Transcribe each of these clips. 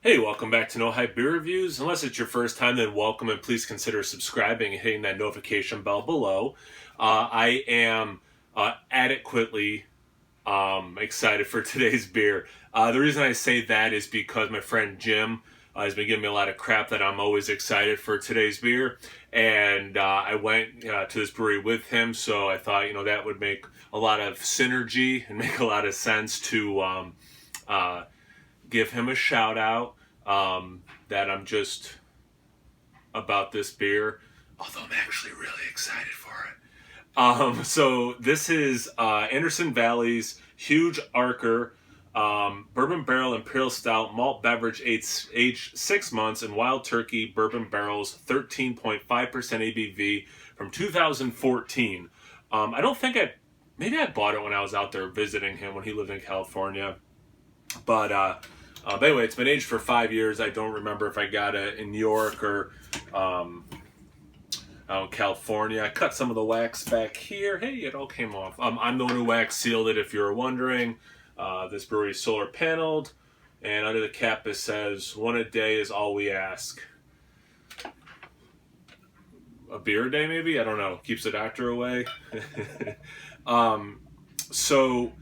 Hey, welcome back to No Hype Beer Reviews. Unless it's your first time, then welcome and please consider subscribing and hitting that notification bell below. I am adequately excited for today's beer. The reason I say that is because my friend Jim has been giving me a lot of crap that I'm always excited for today's beer. And I went to this brewery with him, so I thought, that would make a lot of synergy and make a lot of sense to give him a shout out that I'm just about this beer, although I'm actually really excited for it. So this is Anderson Valley's Huge Arker Bourbon Barrel Imperial Stout Malt Beverage aged 6 months in Wild Turkey Bourbon Barrels, 13.5% ABV from 2014. I don't think maybe I bought it when I was out there visiting him when he lived in California. But anyway, it's been aged for 5 years. I don't remember if I got it in New York or out in California. I cut some of the wax back here. Hey, it all came off. I'm the one who wax sealed it, if you're wondering. This brewery is solar paneled, and under the cap it says, "One a day is all we ask." A beer a day, maybe? I don't know. Keeps the doctor away. So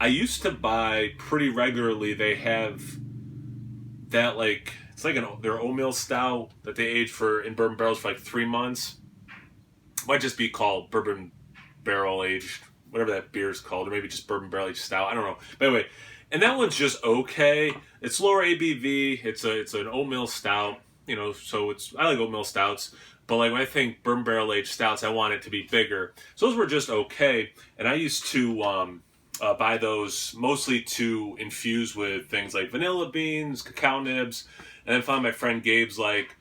I used to buy pretty regularly. They have that, like, it's like their oatmeal stout that they age in bourbon barrels for like 3 months. Might just be called bourbon barrel aged, whatever that beer is called, or maybe just bourbon barrel aged stout. I don't know. But anyway, and that one's just okay. It's lower ABV. It's an oatmeal stout. So I like oatmeal stouts. But like when I think bourbon barrel aged stouts, I want it to be bigger. So those were just okay. And I used to buy those mostly to infuse with things like vanilla beans, cacao nibs, and then found my friend Gabe's like,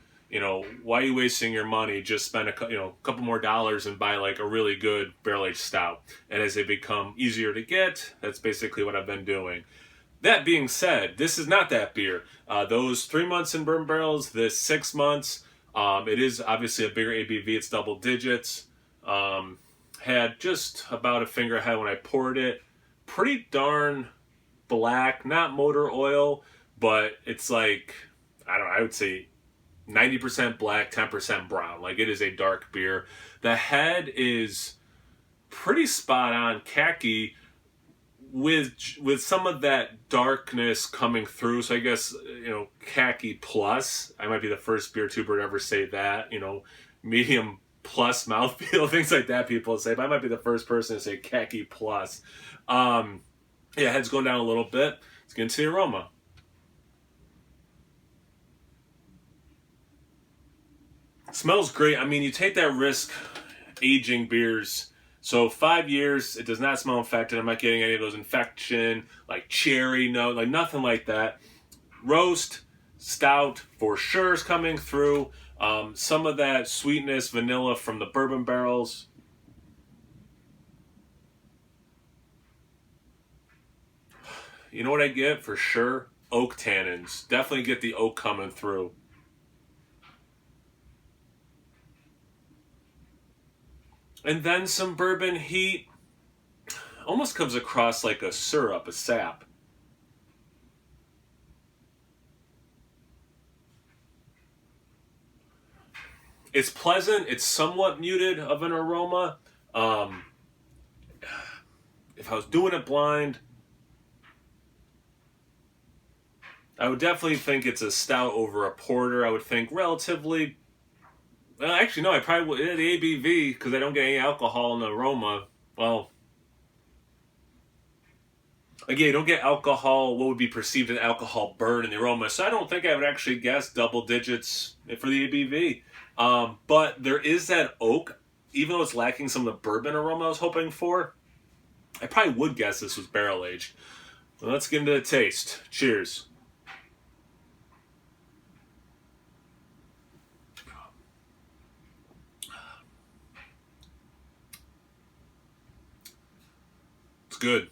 why are you wasting your money? Just spend a couple more dollars and buy like a really good barrel aged stout. And as they become easier to get, that's basically what I've been doing. That being said, this is not that beer. Those 3 months in bourbon barrels, this 6 months, it is obviously a bigger ABV. It's double digits. Had just about a finger ahead when I poured it. Pretty darn black, not motor oil, but it's like, I don't know, I would say 90% black, 10% brown. Like, it is a dark beer. The head is pretty spot on khaki with some of that darkness coming through. So I guess, khaki plus. I might be the first beer tuber to ever say that, medium plus mouthfeel, things like that people say, but I might be the first person to say khaki plus. Head's going down a little bit. Let's get into the aroma. Smells great. I mean, you take that risk aging beers. So 5 years, it does not smell infected. I'm not getting any of those infection, like cherry, no, like nothing like that. Roast, stout, for sure is coming through. Some of that sweetness, vanilla from the bourbon barrels. You know what I get for sure? Oak tannins. Definitely get the oak coming through. And then some bourbon heat. Almost comes across like a syrup, a sap. It's pleasant. It's somewhat muted of an aroma. If I was doing it blind, I would definitely think it's a stout over a porter. I would think relatively. Well, actually, no, I probably would. The ABV, because I don't get any alcohol in the aroma. Well, again, you don't get alcohol, what would be perceived as alcohol burn in the aroma. So I don't think I would actually guess double digits for the ABV. But there is that oak, even though it's lacking some of the bourbon aroma I was hoping for. I probably would guess this was barrel aged. Well, let's get into the taste. Cheers. It's good.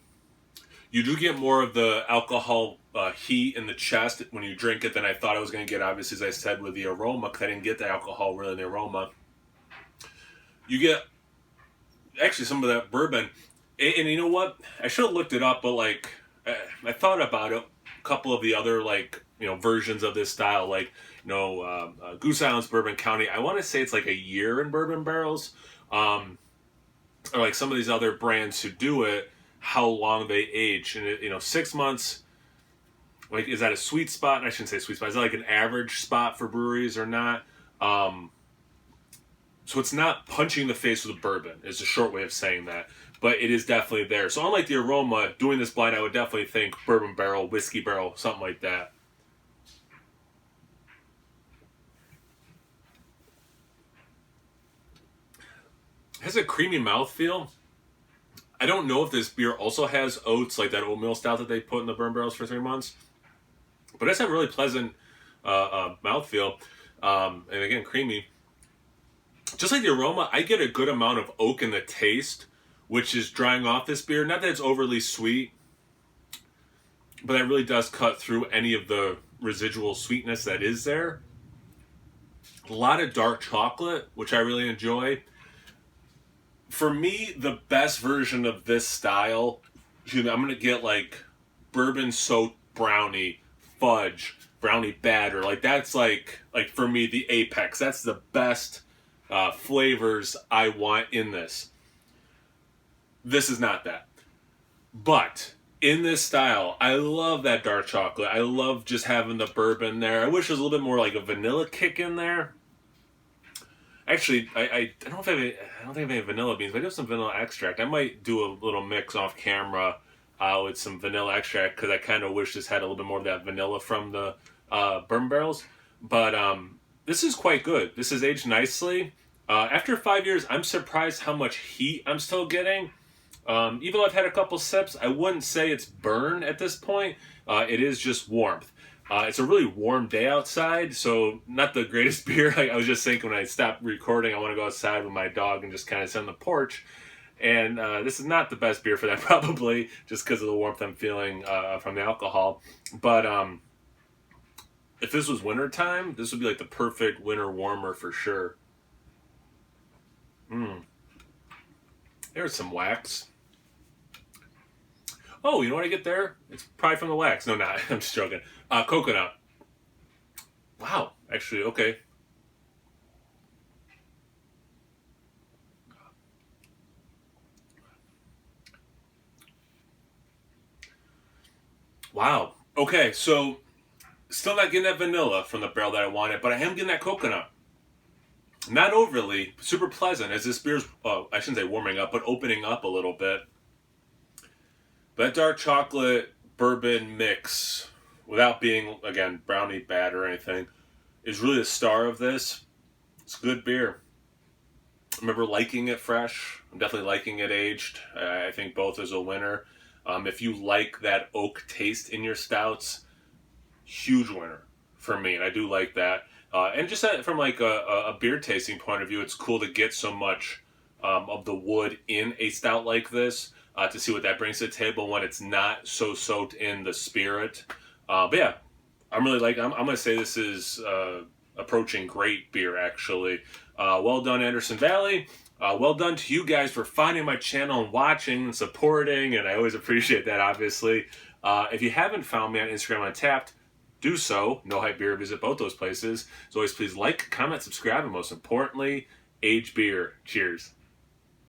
You do get more of the alcohol heat in the chest when you drink it than I thought I was going to get, obviously, as I said, with the aroma, because I didn't get the alcohol really in the aroma. You get, actually, some of that bourbon. And you know what? I should have looked it up, but, like, I thought about it. A couple of the other, like, versions of this style, like Goose Island's Bourbon County. I want to say it's like a year in bourbon barrels, or like some of these other brands who do it, how long they age. And 6 months, like, is that a sweet spot? I shouldn't say sweet spot. Is that like an average spot for breweries or not? So it's not punching the face with a bourbon, is a short way of saying that. But it is definitely there. So unlike the aroma, doing this blind, I would definitely think bourbon barrel, whiskey barrel, something like that. It has a creamy mouthfeel. I don't know if this beer also has oats, like that oatmeal stout that they put in the bourbon barrels for 3 months. But it's a really pleasant mouthfeel. And again, creamy. Just like the aroma, I get a good amount of oak in the taste, which is drying off this beer. Not that it's overly sweet, but that really does cut through any of the residual sweetness that is there. A lot of dark chocolate, which I really enjoy. For me, the best version of this style, I'm going to get like bourbon soaked brownie, fudge, brownie batter. Like that's like for me, the apex. That's the best flavors I want in this. This is not that. But in this style, I love that dark chocolate. I love just having the bourbon there. I wish there was a little bit more like a vanilla kick in there. Actually, I don't think I have any vanilla beans, but I do have some vanilla extract. I might do a little mix off camera with some vanilla extract, because I kind of wish this had a little bit more of that vanilla from the bourbon barrels. But this is quite good. This is aged nicely. After 5 years, I'm surprised how much heat I'm still getting. Even though I've had a couple sips, I wouldn't say it's burn at this point. It is just warmth. It's a really warm day outside, so not the greatest beer. I was just thinking when I stopped recording, I want to go outside with my dog and just kind of sit on the porch. And this is not the best beer for that, probably, just because of the warmth I'm feeling from the alcohol. But if this was wintertime, this would be like the perfect winter warmer for sure. There's some wax. Oh, you know what I get there? It's probably from the wax. No, not. I'm just joking. Coconut. Wow. Actually, okay. Wow. Okay, so still not getting that vanilla from the barrel that I wanted, but I am getting that coconut. Not overly, super pleasant as this beer's, I shouldn't say warming up, but opening up a little bit. But that dark chocolate bourbon mix, without being, again, brownie bad or anything, is really the star of this. It's good beer. I remember liking it fresh. I'm definitely liking it aged. I think both is a winner. If you like that oak taste in your stouts, huge winner for me. And I do like that. And just from like a beer tasting point of view, it's cool to get so much of the wood in a stout like this. To see what that brings to the table when it's not so soaked in the spirit. But yeah, I'm really I'm going to say this is approaching great beer, actually. Well done, Anderson Valley. Well done to you guys for finding my channel and watching and supporting, and I always appreciate that, obviously. If you haven't found me on Instagram Untapped, do so. No Hype Beer, visit both those places. As always, please like, comment, subscribe, and most importantly, age beer. Cheers.